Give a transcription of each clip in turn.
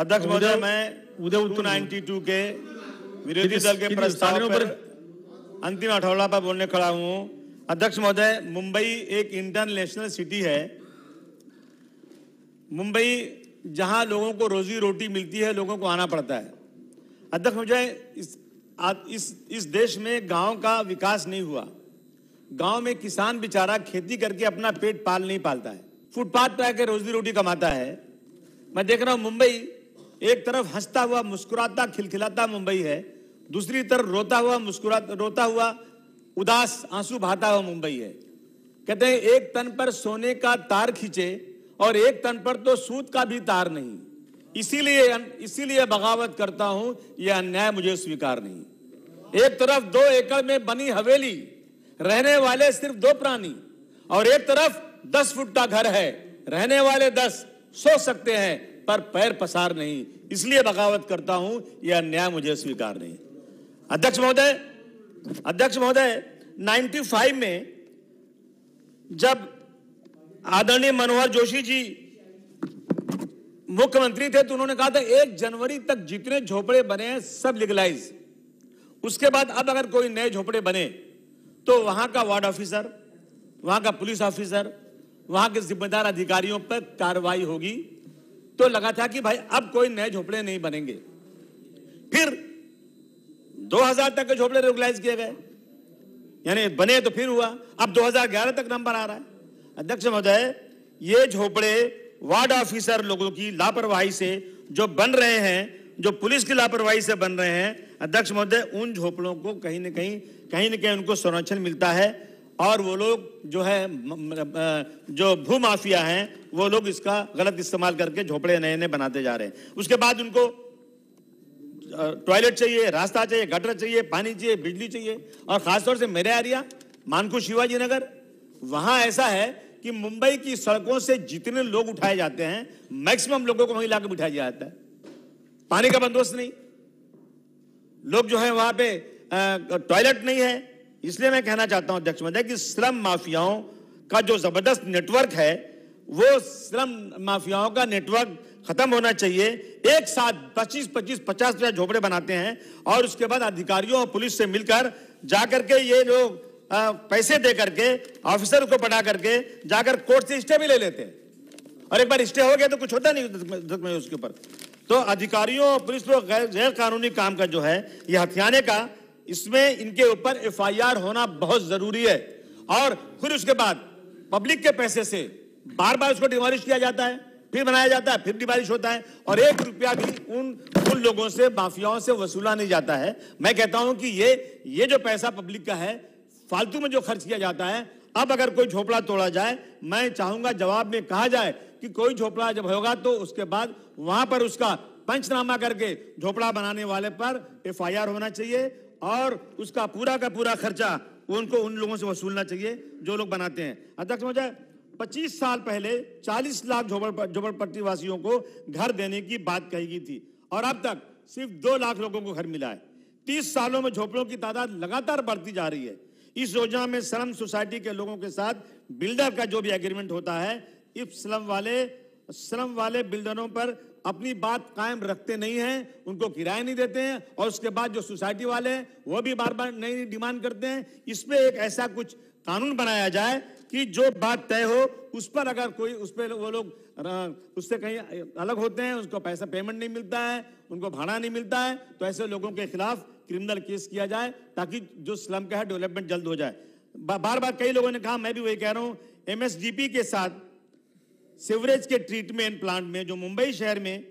अध्यक्ष महोदय, मैं 292 के विरोधी दल के प्रस्ताव पर अंतिम हथौड़ा पर बोलने खड़ा हूं। अध्यक्ष महोदय, मुंबई एक इंटरनेशनल सिटी है। मुंबई जहां लोगों को रोजी रोटी मिलती है, लोगों को आना पड़ता है। अध्यक्ष महोदय, इस देश में गांव का विकास नहीं हुआ। गांव में किसान बेचारा खेती करके अपना पेट पाल नहीं पालता है, फुटपाथ पे आके रोजी रोटी कमाता है। मैं देख रहा हूं मुंबई एक तरफ हंसता हुआ मुस्कुराता खिलखिलाता मुंबई है, दूसरी तरफ रोता हुआ उदास आंसू बहाता हुआ मुंबई है। कहते हैं एक तन पर सोने का तार खींचे और एक तन पर तो सूत का भी तार नहीं। इसीलिए बगावत करता हूं, यह अन्याय मुझे स्वीकार नहीं। एक तरफ 2 एकड़ में बनी हवेली, रहने वाले सिर्फ 2 प्राणी, और एक तरफ 10 फुट का घर है, रहने वाले 10 सो सकते हैं पर पैर पसार नहीं। इसलिए बगावत करता हूं, यह अन्याय मुझे स्वीकार नहीं। अध्यक्ष महोदय 95 में जब आदरणीय मनोहर जोशी जी मुख्यमंत्री थे तो उन्होंने कहा था 1 जनवरी तक जितने झोपड़े बने हैं सब लीगलाइज। उसके बाद अब अगर कोई नए झोपड़े बने तो वहां का वार्ड ऑफिसर, वहां का पुलिस ऑफिसर, वहां के जिम्मेदार अधिकारियों पर कार्रवाई होगी। तो लगा था कि भाई अब कोई नए झोपड़े नहीं बनेंगे। फिर 2000 तक के झोपड़े रेगुलाइज किए गए, यानी बने तो फिर हुआ। अब 2011 तक नंबर आ रहा है। अध्यक्ष महोदय, ये झोपड़े वार्ड ऑफिसर लोगों की लापरवाही से जो बन रहे हैं, जो पुलिस की लापरवाही से बन रहे हैं, अध्यक्ष महोदय उन झोपड़ों को कहीं न कहीं उनको संरक्षण मिलता है। और वो लोग जो है जो भू माफिया हैं, वो लोग इसका गलत इस्तेमाल करके झोपड़े नए बनाते जा रहे हैं। उसके बाद उनको टॉयलेट चाहिए, रास्ता चाहिए, गटर चाहिए, पानी चाहिए, बिजली चाहिए। और खासतौर से मेरे एरिया मानकू शिवाजी नगर, वहां ऐसा है कि मुंबई की सड़कों से जितने लोग उठाए जाते हैं, मैक्सिमम लोगों को वहीं लाकर बिठाया जाता है। पानी का बंदोबस्त नहीं, लोग जो है वहां पे टॉयलेट नहीं है। इसलिए मैं कहना चाहता हूं अध्यक्ष महोदय कि श्रम माफियाओं का जो जबरदस्त नेटवर्क है, वो श्रम माफियाओं का नेटवर्क खत्म होना चाहिए। एक साथ 25-50 झोपड़े बनाते हैं और उसके बाद अधिकारियों और पुलिस से मिलकर जाकर के ये लोग पैसे दे करके ऑफिसर को पढ़ा करके जाकर कोर्ट से स्टे भी ले लेते हैं। और एक बार स्टे हो गया तो कुछ होता नहीं उसके ऊपर। तो अधिकारियों और पुलिस लोग गैर कानूनी काम का जो है ये हथियाने का, इसमें इनके ऊपर FIR होना बहुत जरूरी है। और फिर उसके बाद पब्लिक के पैसे से बार बार उसको डिमोलिश किया जाता है, फिर बनाया जाता है, फिर डिमोलिश होता है, और 1 रुपया भी उन लोगों से, माफियाओं से वसूला नहीं जाता है। मैं कहता हूं कि ये जो पैसा पब्लिक का है, फालतू में जो खर्च किया जाता है, अब अगर कोई झोपड़ा तोड़ा जाए, मैं चाहूंगा जवाब में कहा जाए कि कोई झोपड़ा जब होगा तो उसके बाद वहां पर उसका पंचनामा करके झोपड़ा बनाने वाले पर FIR होना चाहिए और उसका पूरा का पूरा खर्चा उनको उन लोगों से वसूलना चाहिए जो लोग बनाते हैं। अध्यक्ष महोदय, 25 साल पहले 40 लाख झोपड़पट्टी वासियों को घर देने की बात कही गई थी और अब तक सिर्फ 2 लाख लोगों को घर मिला है। 30 सालों में झोपड़ों की तादाद लगातार बढ़ती जा रही है। इस योजना में श्रम सोसाइटी के लोगों के साथ बिल्डर का जो भी एग्रीमेंट होता है, इस श्रम वाले बिल्डरों पर अपनी बात कायम रखते नहीं हैं, उनको किराया नहीं देते हैं, और उसके बाद जो सोसाइटी वाले हैं वो भी बार बार नई डिमांड करते हैं। इस पे एक ऐसा कुछ कानून बनाया जाए कि जो बात तय हो उस पर अगर कोई उस पर वो लोग उससे कहीं अलग होते हैं, उसको पैसा पेमेंट नहीं मिलता है, उनको भाड़ा नहीं मिलता है, तो ऐसे लोगों के खिलाफ क्रिमिनल केस किया जाए ताकि जो स्लम का है डेवलपमेंट जल्द हो जाए। बार बार कई लोगों ने कहा, मैं भी वही कह रहा हूं, MSDP के साथ सीवरेज के ट्रीटमेंट प्लांट में जो मुंबई शहर में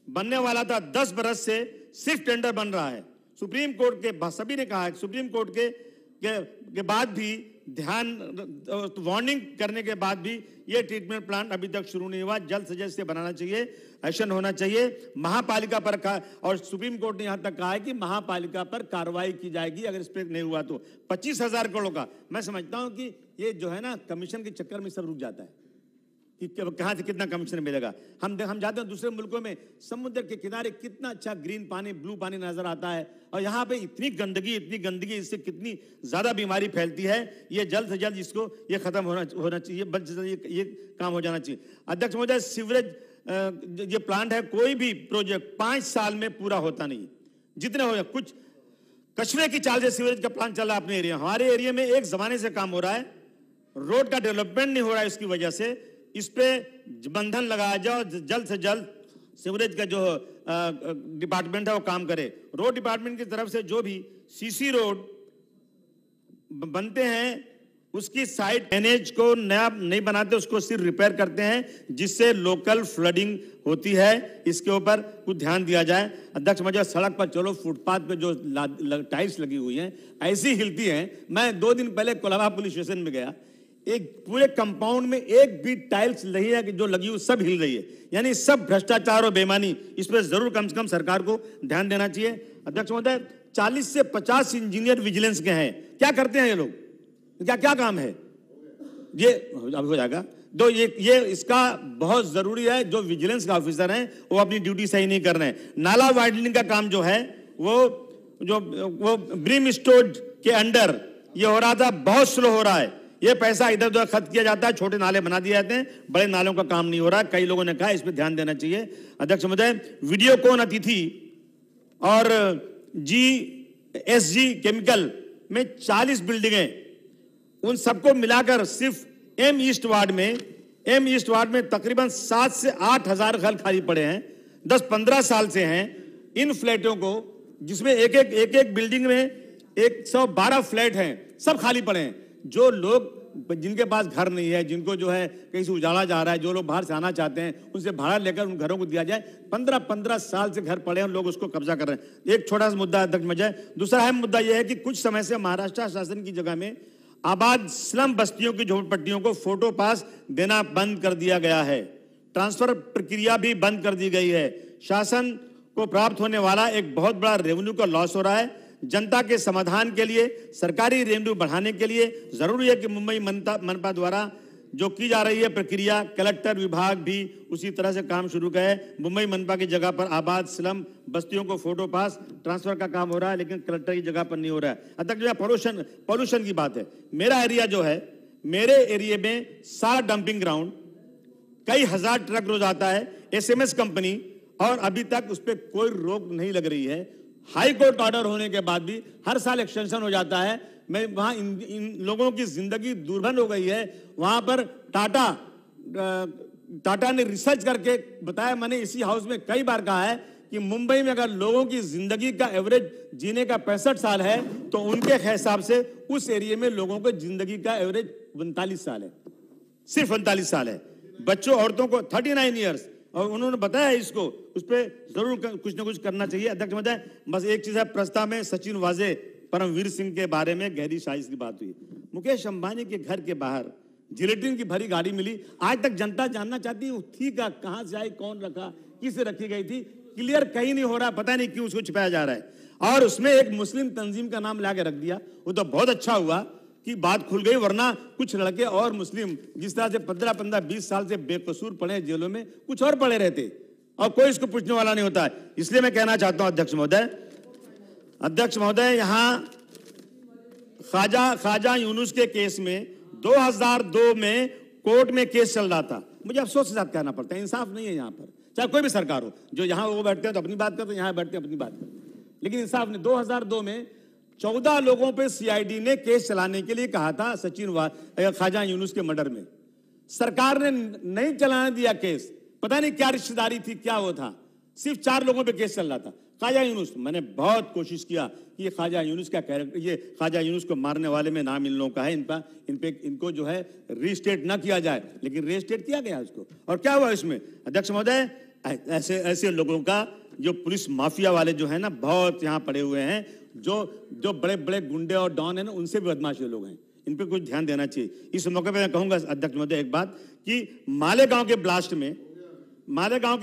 बनने वाला था, 10 बरस से सिर्फ टेंडर बन रहा है। सुप्रीम कोर्ट के सभी ने कहा है, सुप्रीम कोर्ट के बाद भी वार्निंग करने के बाद भी ये ट्रीटमेंट प्लांट अभी तक शुरू नहीं हुआ। जल्द से जल्द से बनाना चाहिए, एक्शन होना चाहिए। महापालिका पर और सुप्रीम कोर्ट ने यहां तक कहा है कि महापालिका पर कार्रवाई की जाएगी अगर इस पर नहीं हुआ तो। 25,000 करोड़ का, मैं समझता हूं कि ये जो है ना, कमीशन के चक्कर में सब रुक जाता है कि कहां से कितना कमीशन मिलेगा। हम जाते हैं दूसरे मुल्कों में, समुद्र के किनारे कितना अच्छा ग्रीन पानी, ब्लू पानी नजर आता है, और यहाँ पे इतनी गंदगी, इससे कितनी ज्यादा बीमारी फैलती है। ये जल्द से जल्द इसको ये खत्म होना चाहिए, ये काम हो जाना चाहिए। अध्यक्ष महोदय, ये प्लांट है, कोई भी प्रोजेक्ट 5 साल में पूरा होता नहीं। जितने हो कुछ कचरे की चाल से सीवरेज का प्लांट चल रहा है अपने एरिया। हमारे एरिया में एक जमाने से काम हो रहा है, रोड का डेवलपमेंट नहीं हो रहा है। इसकी वजह से इस पे बंधन लगाया जाओ, जल्द से जल्द सीवरेज का जो डिपार्टमेंट है वो काम करे। रोड डिपार्टमेंट की तरफ से जो भी सीसी रोड बनते हैं उसकी साइड ड्रेनेज को नया नहीं बनाते, उसको सिर्फ रिपेयर करते हैं, जिससे लोकल फ्लडिंग होती है। इसके ऊपर कुछ ध्यान दिया जाए। अध्यक्ष महोदय, सड़क पर चलो, फुटपाथ पे जो टाइल्स लगी हुई हैं ऐसी हिलती हैं। मैं 2 दिन पहले कोलाबा पुलिस स्टेशन में गया, एक पूरे कंपाउंड में एक भी टाइल्स नहीं है कि जो लगी हुई सब हिल रही है। यानी सब भ्रष्टाचार और बेईमानी। इस पर जरूर कम से कम सरकार को ध्यान देना चाहिए। अध्यक्ष महोदय, 40 से 50 इंजीनियर विजिलेंस के हैं। क्या करते हैं ये लोग? क्या काम है ये? अब हो जाएगा। तो ये इसका बहुत जरूरी है। जो विजिलेंस का ऑफिसर हैं वो अपनी ड्यूटी सही नहीं कर रहे हैं। नाला वाइडनिंग का काम जो है वो ब्रिम स्टोर्ड के अंडर ये हो रहा था, बहुत स्लो हो रहा है। ये पैसा इधर उधर खर्च किया जाता है, छोटे नाले बना दिए जाते हैं, बड़े नालों का काम नहीं हो रहा। कई लोगों ने कहा इस पर ध्यान देना चाहिए। अध्यक्ष महोदय, वीडियोकॉन अतिथि और GSG केमिकल में 40 बिल्डिंगें, उन सबको मिलाकर सिर्फ एम ईस्ट वार्ड में तकरीबन 7 से 8 हजार घर खाली पड़े हैं। 10-15 साल से हैं। इन फ्लैटों को, जिसमें एक बिल्डिंग में 112 फ्लैट हैं, सब खाली पड़े हैं। जो लोग जिनके पास घर नहीं है, जिनको जो है कहीं से उजाड़ा जा रहा है, जो लोग बाहर से आना चाहते हैं, उनसे भाड़ा लेकर उन घरों को दिया जाए। 15-15 साल से घर पड़े हैं, लोग उसको कब्जा कर रहे हैं। एक छोटा सा मुद्दा अध्यक्ष महोदय। दूसरा अहम मुद्दा यह है कि कुछ समय से महाराष्ट्र शासन की जगह में आबाद स्लम बस्तियों की झोपड़पट्टियों को फोटो पास देना बंद कर दिया गया है। ट्रांसफर प्रक्रिया भी बंद कर दी गई है। शासन को प्राप्त होने वाला एक बहुत बड़ा रेवेन्यू का लॉस हो रहा है। जनता के समाधान के लिए, सरकारी रेवेन्यू बढ़ाने के लिए जरूरी है कि मुंबई मनपा द्वारा जो की जा रही है प्रक्रिया, कलेक्टर विभाग भी उसी तरह से काम शुरू करे। मुंबई मनपा की जगह पर आबाद स्लम बस्तियों को फोटो पास ट्रांसफर का काम हो रहा है, लेकिन कलेक्टर की जगह पर नहीं हो रहा है। अध्यक्ष, पॉल्यूशन की बात है। मेरा एरिया जो है, मेरे एरिया में सारा डंपिंग ग्राउंड, कई हजार ट्रक रोज आता है, SMS कंपनी, और अभी तक उस पर कोई रोक नहीं लग रही है। हाई कोर्ट ऑर्डर होने के बाद भी हर साल एक्सटेंशन हो जाता है। मैं वहां इन लोगों की जिंदगी दुर्भर हो गई है। वहां पर टाटा ने रिसर्च करके बताया, मैंने इसी हाउस में कई बार कहा है कि मुंबई में अगर लोगों की जिंदगी का एवरेज जीने का 65 साल है, तो उनके हिसाब से उस एरिया में लोगों को जिंदगी का एवरेज 39 साल है, सिर्फ 39 साल है। बच्चों औरतों को 39 ईयर्स, और उन्होंने बताया इसको, उस पर जरूर कुछ ना कुछ करना चाहिए। अध्यक्ष महोदय, बस एक चीज है, प्रस्ताव में सचिन वाजे, परमवीर सिंह के बारे में गहरी साजिश की बात हुई। मुकेश अंबानी के घर के बाहर जिलेटिन की भरी गाड़ी मिली। आज तक जनता जानना चाहती है थी का, कहां से आई, कौन रखा, किसे रखी गई थी, क्लियर कहीं नहीं हो रहा। पता नहीं क्यों उसको छिपाया जा रहा है। और उसमें एक मुस्लिम तंजीम का नाम लाके रख दिया। वो तो बहुत अच्छा हुआ कि बात खुल गई, वरना कुछ लड़के और मुस्लिम जिस तरह से 15-20 साल से बेकसूर पड़े जेलों में, कुछ और पड़े रहते और कोई इसको पूछने वाला नहीं होता है। इसलिए मैं कहना चाहता हूं अध्यक्ष महोदय, यहां ख्वाजा यूनुस के केस में 2002 में कोर्ट में केस चल रहा था। मुझे अफसोस के साथ कहना पड़ता है, इंसाफ नहीं है यहाँ पर, चाहे कोई भी सरकार हो। जो यहाँ वो बैठते हैं तो अपनी बात करते हैं, यहाँ बैठते हैं अपनी बात करते हैं, लेकिन इंसाफ नहीं। 2002 में 14 लोगों पे CID ने केस चलाने के लिए कहा था, ख्वाजा यूनुस के मर्डर में। सरकार ने नहीं चलाने दिया केस। पता नहीं क्या रिश्तेदारी थी, क्या वो था। सिर्फ 4 लोगों पे केस चल रहा था। ख्वाजा यूनुस, मैंने बहुत कोशिश किया कि ये ख्वाजा यूनुस का कैरेक्टर, ये ख्वाजा यूनुस को मारने वाले में नाम इन लोगों का है, इनको जो है रीस्टेट ना किया जाए, लेकिन रीस्टेट किया गया उसको। और क्या हुआ इसमें? अध्यक्ष महोदय, ऐसे लोगों का, जो पुलिस माफिया वाले जो है ना, बहुत यहाँ पड़े हुए हैं, जो बड़े बड़े गुंडे और डॉन है ना, उनसे भी बदमाश लोग हैं। इन पे कुछ ध्यान देना चाहिए। इस मौके पे मैं कहूंगा अध्यक्ष महोदय एक बात, कि मालेगांव के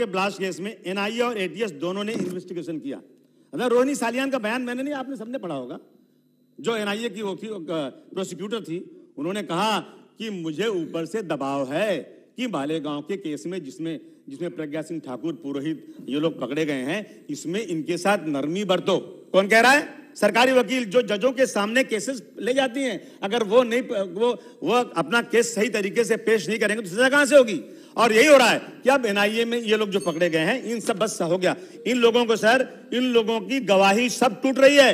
ब्लास्ट केस में NIA और ATS दोनों ने इन्वेस्टिगेशन किया। अगर रोहिणी सालियान का बयान मैंने नहीं, आपने सबने पढ़ा होगा, जो NIA की वो प्रोसिक्यूटर थी, उन्होंने कहा कि मुझे ऊपर से दबाव है कि मालेगांव के केस में जिसमें प्रज्ञा सिंह ठाकुर, पुरोहित, ये लोग पकड़े गए हैं, इसमें इनके साथ नरमी बरतो। कौन कह रहा है? सरकारी वकील जो जजों के सामने केसेस ले जाती हैं, अगर वो नहीं वो अपना केस सही तरीके से पेश नहीं करेंगे तो सजा कहां से होगी? और यही हो रहा है कि अब एनआईए में ये लोग जो पकड़े गए हैं, इन सब बस हो गया। इन लोगों को सर, इन लोगों की गवाही सब टूट रही है,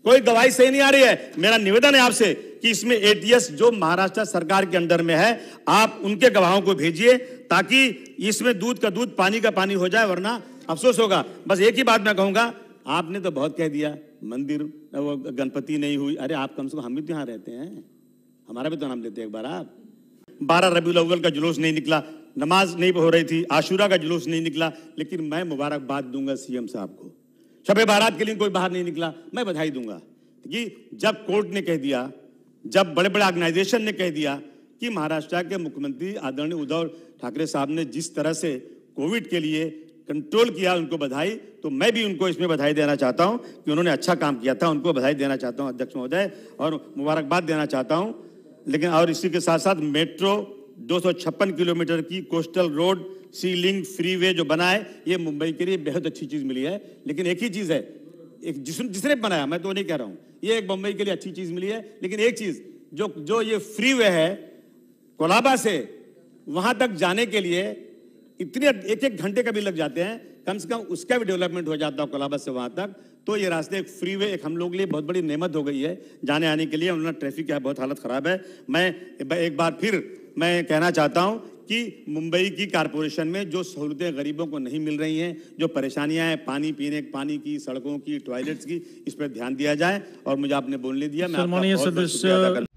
कोई गवाही सही नहीं आ रही है। मेरा निवेदन है आपसे कि इसमें एटीएस जो महाराष्ट्र सरकार के अंडर में है, आप उनके गवाहों को भेजिए ताकि इसमें दूध का दूध पानी का पानी हो जाए, वरना अफसोस होगा। बस एक ही बात मैं कहूंगा, आपने तो बहुत कह दिया, मंदिर वो गणपति नहीं हुई। अरे आप कम से कम, हम भी तो यहाँ रहते हैं, हमारा भी तो नाम लेते हैं एक बार। आप 12 रबीउल अव्वल का जुलूस नहीं निकला, नमाज नहीं हो रही थी, आशूरा का जुलूस नहीं निकला, लेकिन मैं मुबारकबाद दूंगा सीएम साहब को। शब बारात के लिए कोई बाहर नहीं निकला, मैं बधाई दूंगा कि जब कोर्ट ने कह दिया, जब बड़े बड़े ऑर्गेनाइजेशन ने कह दिया कि महाराष्ट्र के मुख्यमंत्री आदरणीय उद्धव ठाकरे साहब ने जिस तरह से कोविड के लिए कंट्रोल किया, उनको बधाई। तो मैं भी उनको इसमें बधाई देना चाहता हूं कि उन्होंने अच्छा काम किया था, उनको बधाई देना चाहता हूं अध्यक्ष महोदय, और मुबारकबाद देना चाहता हूं। लेकिन और इसी के साथ साथ मेट्रो 256 किलोमीटर की कोस्टल रोड, सी लिंक, फ्रीवे जो बना है, ये मुंबई के लिए बेहद अच्छी चीज मिली है। लेकिन एक ही चीज है, एक जिसने बनाया, मैं तो नहीं कह रहा हूं, ये एक मुंबई के लिए अच्छी चीज मिली है। लेकिन एक चीज जो ये फ्रीवे है, कोलाबा से वहां तक जाने के लिए इतने 1-1 घंटे का भी लग जाते हैं, कम से कम उसका भी डेवलपमेंट हो जाता है कोलाबा से वहां तक। तो ये रास्ते, एक फ्रीवे, एक हम लोग के लिए बहुत बड़ी नेमत हो गई है जाने आने के लिए। उन्होंने ट्रैफिक का बहुत हालत खराब है। मैं एक बार फिर मैं कहना चाहता हूं कि मुंबई की कारपोरेशन में जो सहूलतें गरीबों को नहीं मिल रही हैं, जो परेशानियां हैं पानी पीने, पानी की, सड़कों की, टॉयलेट्स की, इस पर ध्यान दिया जाए। और मुझे आपने बोलने दिया, मैं आपका बहुत बहुत शुक्रिया अदा करता हूं।